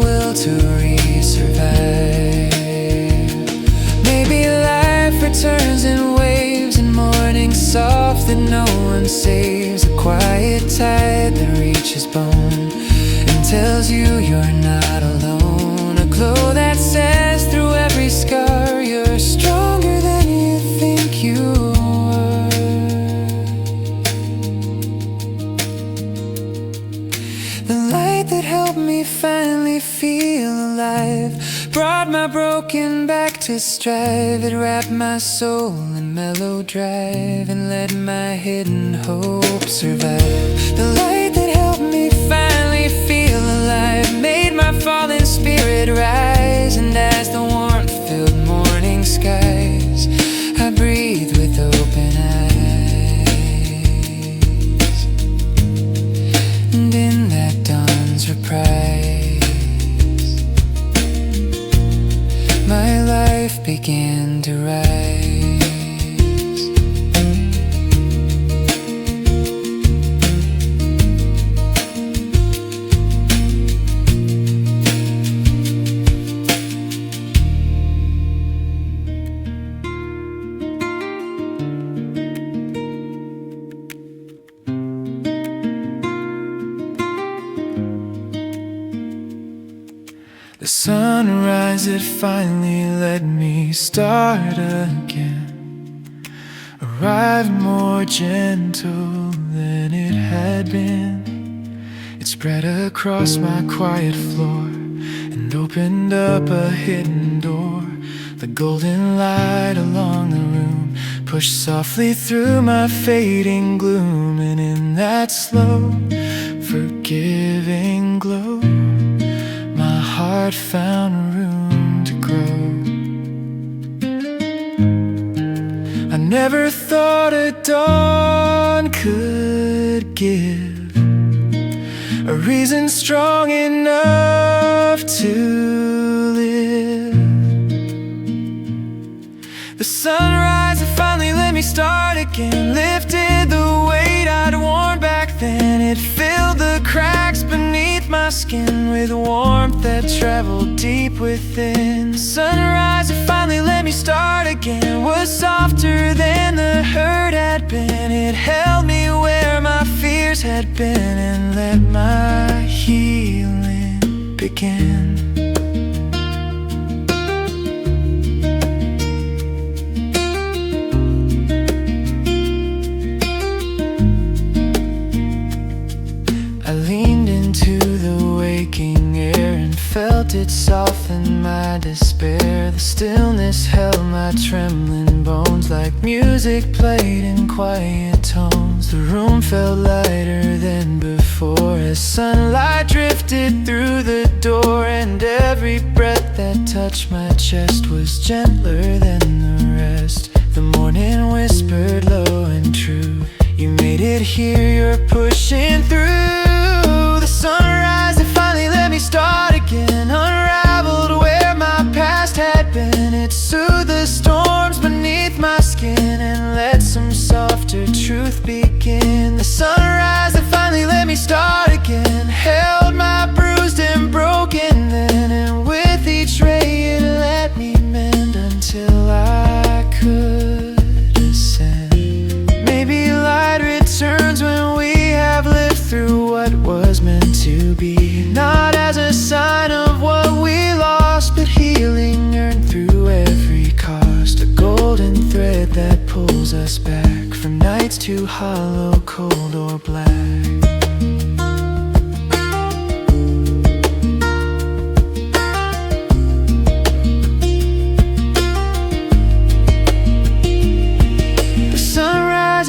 saves a quiet tide that reaches bone and tells you you're not alone. A glow that says through every scar you're stronger than you think you are. The light that helped me finally feel alive brought my broken back to strive. It wrapped my soul in mellow drive and let my hidden hope survive. The light that helped me finally feel alive made my fallen spirit rise. And as the warmth filled morning skies, I breathe with open eyes. And in that dawn's reprise, my life began to rise. The sunrise, it finally let me start again. Arrived more gentle than it had been. It spread across my quiet floor and opened up a hidden door. The golden light along the room pushed softly through my fading gloom. And in that slow, forgiving glow, my heart found room to grow. I never thought a dawn could give a reason strong enough to live. The sunrise had finally let me start again, lifted the weight I'd worn back then. It filled the cracks beneath my skin with warmth that traveled deep within. The sunrise had finally let me start again, was softer than the hurt had been. It held me where my fears had been and let my healing begin. I leaned into the waking air and felt it soften my despair. The stillness held my trembling bones like music played in quiet tones. The room felt lighter than before as sunlight drifted through the door. And every breath that touched my chest was gentler than the rest. The morning whispered low and true, you made it here, you're pushing through. The sunrise that finally let me start again unraveled where my past had been. It soothed the storms beneath my skin and let some softer truth begin. The sunrise that finally let me start again held my bruised and broken then, and with each ray it let me mend until I could ascend. Maybe light returns when we have lived through what was meant to be, not as a sign of what we lost, but healing earned through every cost. A golden thread that pulls us back from nights too hollow, cold or black.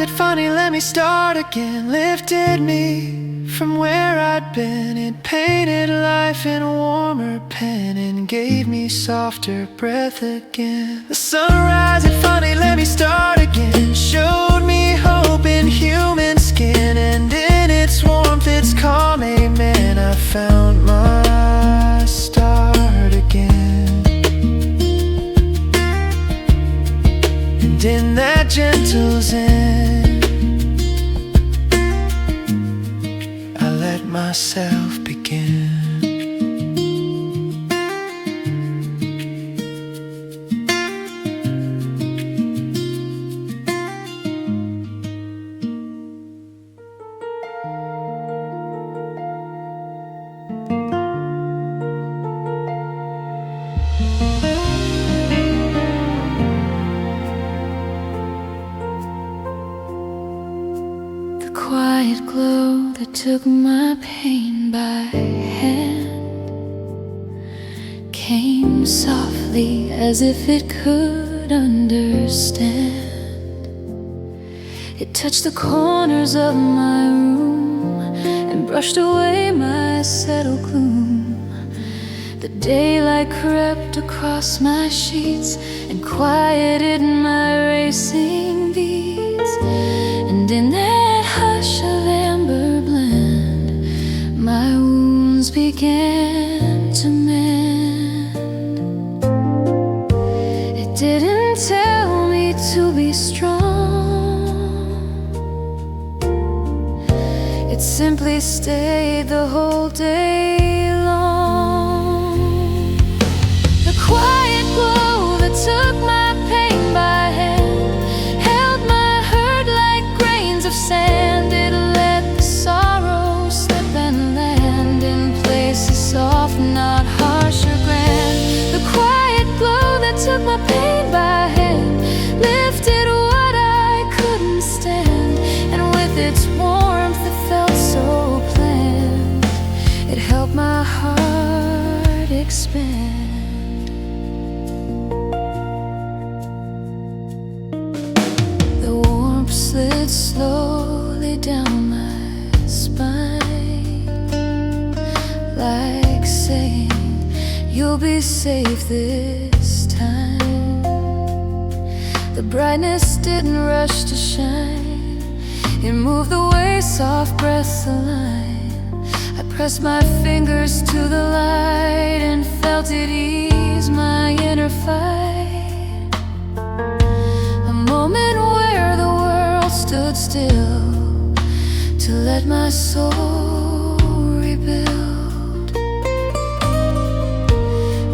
It finally let me start again, lifted me from where I'd been. It painted life in a warmer pen and gave me softer breath again. The sunrise had finally let me start again, showed me hope in human skin, and in its warmth, its calm, amen, I found my start again. And in that gentle zen, myself begin. quiet glow that took my pain by hand came softly as if it could understand. It touched the corners of my room and brushed away my settled gloom. The daylight crept across my sheets and quieted my racing beats. And in that hush of amber blend, my wounds began to mend. It didn't tell me to be strong, it simply stayed the whole day long. The quiet glow that took my pain by hand held my hurt like grains of sand. It let the sorrow slip and land in places soft, not harsh or grand. The quiet glow that took my pain by hand lifted what I couldn't stand, and with its warmth it felt so planned. It helped my heart expand. The warmth slid slowly down my spine, like saying, you'll be safe this time. The brightness didn't rush to shine, it moved the way soft breaths align. I pressed my fingers to the light and felt it ease my inner fight. A moment where the world stood still to let my soul rebuild.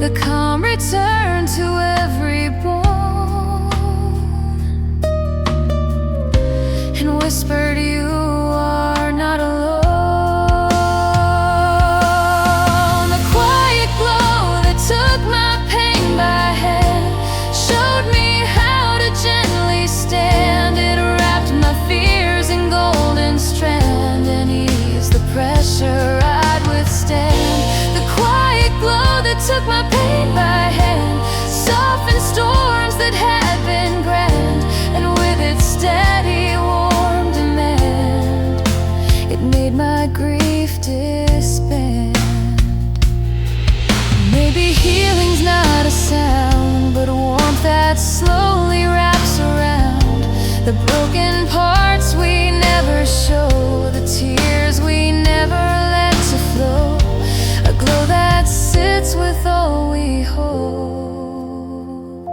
The calm returned to every bone and whispered, you are not alone. The quiet glow that took my pain by hand showed me how to gently stand. It wrapped my fears in golden strand and eased the pressure I'd withstand. The quiet glow that took my pain by hand softened storms that had been grand, and with its steady warm demand, it made my grief disband. Maybe healing's not a sound, but a warmth that slowly wraps around the broken parts we never show, the tears we never let to flow. A glow that sits with all we hold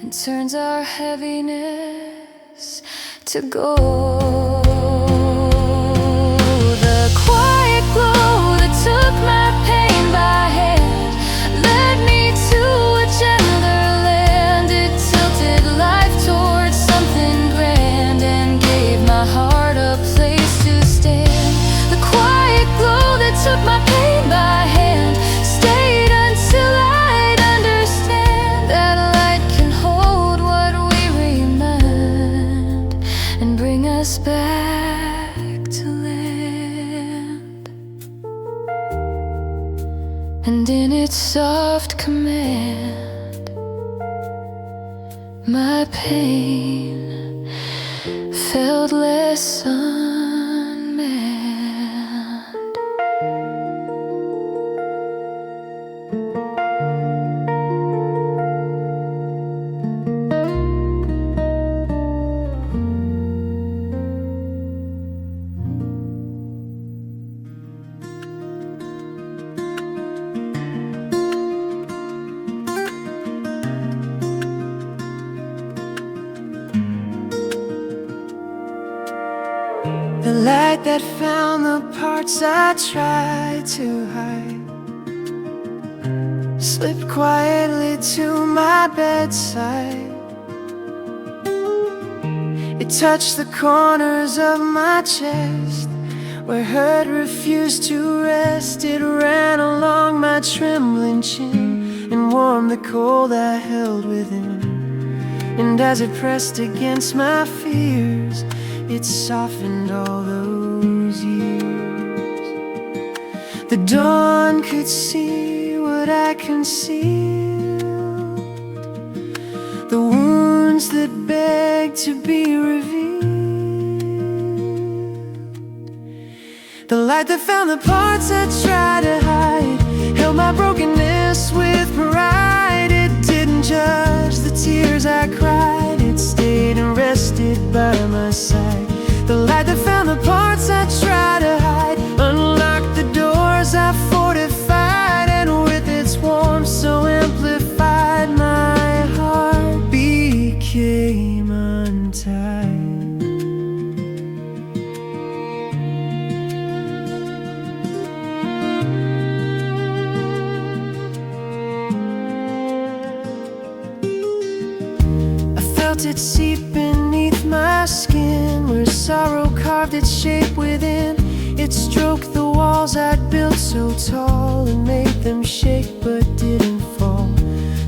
and turns our heaviness to gold. The quiet glow that took my pain by hand led me to a gentler land. It tilted life towards something grand and gave my heart a place to stand. The quiet glow that took my pain by hand stayed until I'd understand that light can hold what we remind and bring us back to land. And in its soft command, my pain felt less unmanned. The light that found the parts I tried to hide slipped quietly to my bedside. It touched the corners of my chest where hurt refused to rest. It ran along my trembling chin and warmed the cold I held within. And as it pressed against my fears, it softened all those years. The dawn could see what I concealed, the wounds that begged to be revealed, the light that found the parts I tried to hide, held my brokenness with pride. It didn't judge the tears I cried, it stayed and rested by my side. The light that found the parts I tried to hide, unlocked the doors I fortified, and with its warmth so amplified, my heart became untied. It seep beneath my skin, where sorrow carved its shape within. It stroked the walls I'd built so tall and made them shake but didn't fall.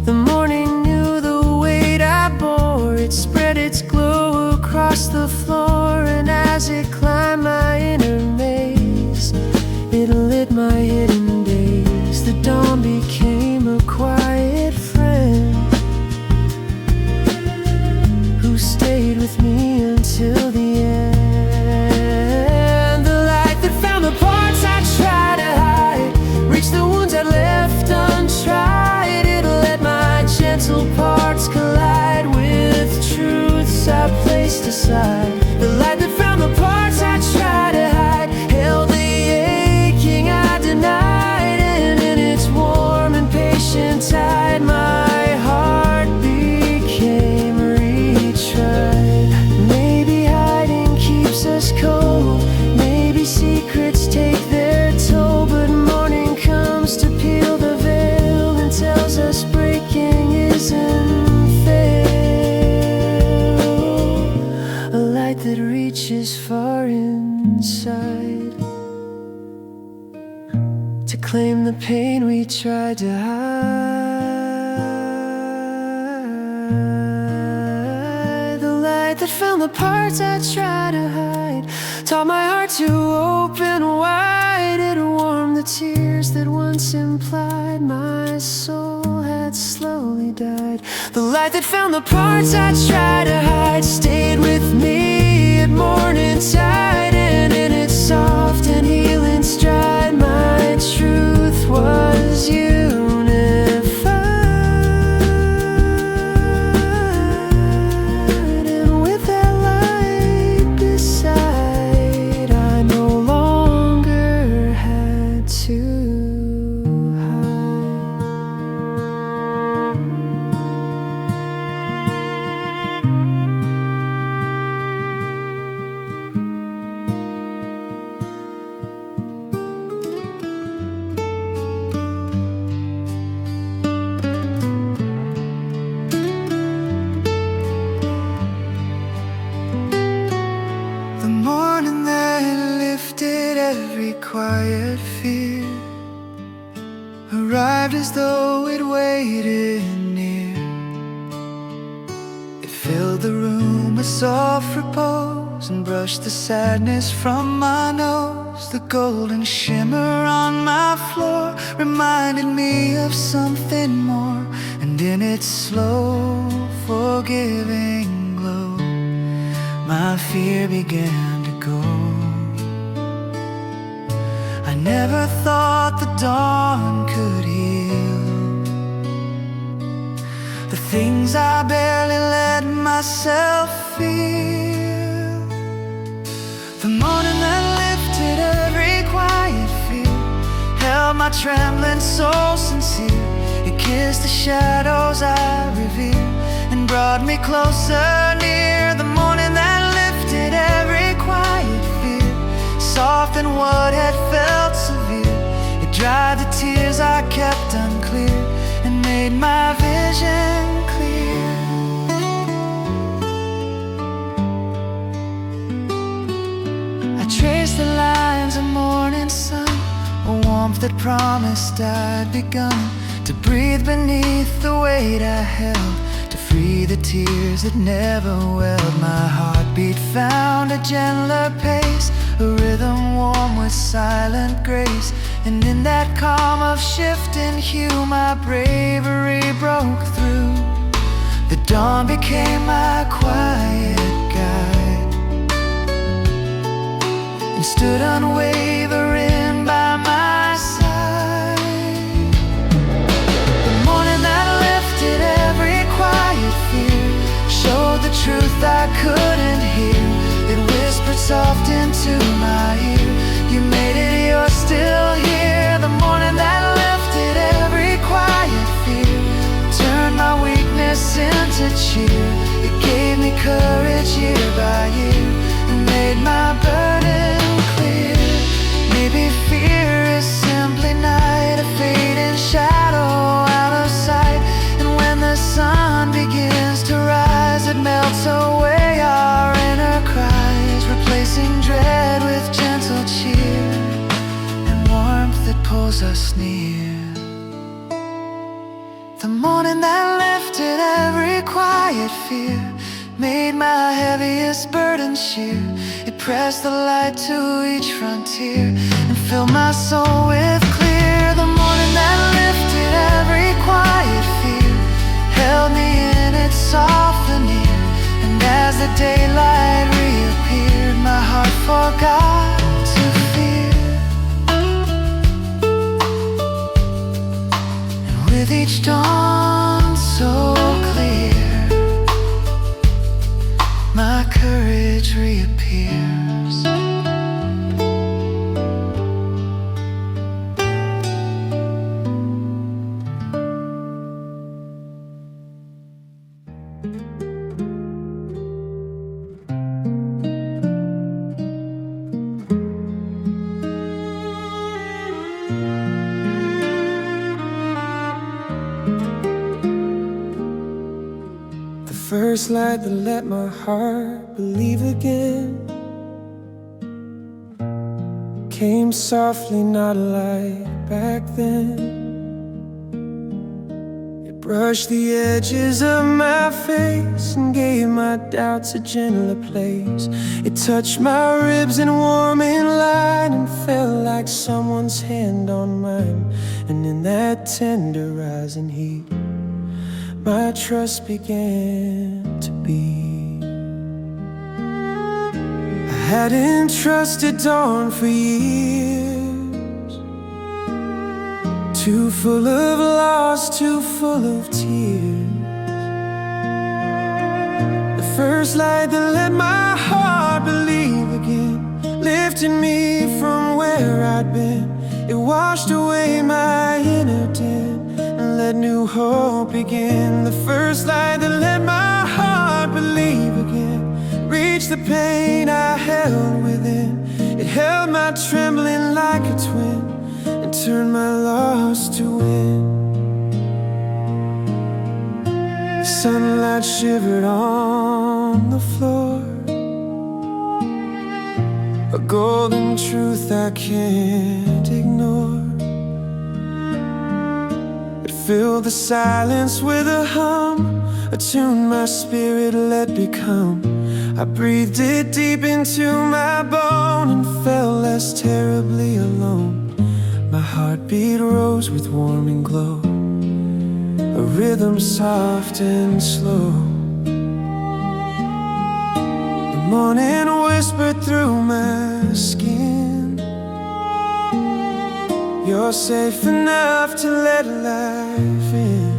The morning knew the weight I bore, it spread its glow across the floor, and as it climbed my inner maze, it lit my hidden days. The dawn became a quiet friend who stayed with me until the end. The light that found the parts I tried to hide reached the wounds I'd left untried. It let my gentle parts collide with truths I placed aside. The light that found the parts I tried to hide held the aching I denied, and in its warm and patient tide, my heart became retried. Maybe hiding keeps us cold, maybe secrets take their toll, but morning comes to peel the veil and tells us breaking isn't fair. A light that reaches far inside to claim the pain we tried to hide. The light that found the parts I tried to hide taught my heart to open wide. It warmed the tears that once implied my soul had slowly died. The light that found the parts I tried to hide stayed with me at morning tide, and in its soft and healing stride, my truth was unified. And with that light beside, I no longer had to hide. The morning that lifted every quiet fear arrived as though it waited near. It filled the room with soft repose and brushed the sadness from my nose. The golden shimmer on my floor reminded me of something more, and in its slow, forgiving glow, my fear began to go. I never thought the dawn could heal the things I barely let myself feel. The morning that lifted every quiet fear held my trembling soul sincere. It kissed the shadows I revere and brought me closer near. The morning that lifted every quiet fear softened what had felt severe. It dried the tears I kept unclear and made my vision clear. I traced the lines of morning sun, a warmth that promised I'd begun to breathe beneath the weight I held, to free the tears that never welled. My heartbeat found a gentler pace, a rhythm warm with silent grace. And in that calm of shifting hue, my bravery broke through. The dawn became my quiet guide and stood unwavering by my side. The morning that lifted every quiet fear showed the truth I couldn't hear. It whispered soft into my ear, you made it, you're still here. The morning that lifted every quiet fear turned my weakness into cheer. It gave me courage year by year and made my burden clear. Maybe fear is simply night, a fading shadow out of sight. And when the sun begins to rise, it melts away our inner cries, replacing dread with gentle cheer and warmth that pulls us near. The morning that lifted every quiet fear made my heaviest burden sheer. It pressed the light to each frontier and filled my soul with clear. The morning that lifted every quiet fear held me in its soft veneer. And as the daylight reappeared, my heart forgot to fear. And with each dawn so clear, my courage reappears. First light that let my heart believe again came softly, not a light back then. It brushed the edges of my face and gave my doubts a gentler place. It touched my ribs in warming light and felt like someone's hand on mine. And in that tenderizing heat, my trust began to beat. I hadn't trusted dawn for years, too full of loss, too full of tears. The first light that let my heart believe again lifted me from where I'd been. It washed away my inner din and let new hope begin. The first light that let my heart believe again reached the pain I held within. It held my trembling like a twin and turned my loss to win. The sunlight shivered on the floor, a golden truth I can't ignore. Filled the silence with a hum, a tune my spirit let become. I breathed it deep into my bone and felt less terribly alone. My heartbeat rose with warming glow, a rhythm soft and slow. The morning whispered through my skin, you're safe enough to let life in.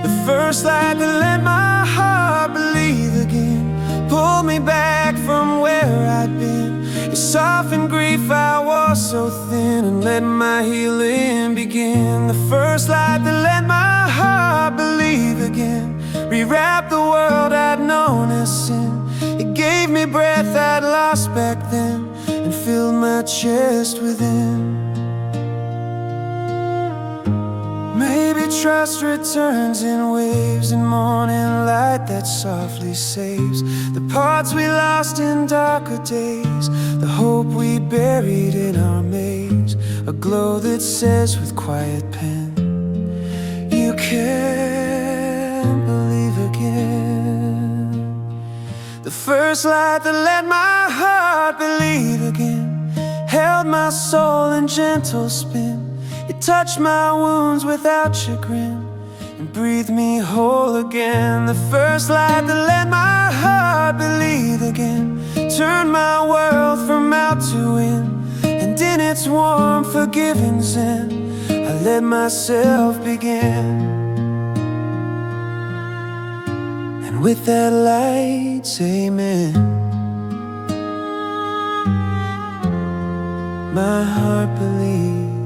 The first light that let my heart believe again pulled me back from where I'd been. It softened grief I was so thin and let my healing begin. The first light that let my heart believe again rewrapped the world I'd known as sin. It gave me breath I'd lost back then and filled my chest within. Maybe trust returns in waves and morning light that softly saves the parts we lost in darker days, the hope we buried in our maze, a glow that says with quiet pen, you can believe again. The first light that let my heart believe again held my soul in gentle spin. You touched my wounds without chagrin and breathed me whole again. The first light that let my heart believe again turned my world from out to in, and in its warm forgiving zen I let myself begin. And with that light, say amen. My heart believes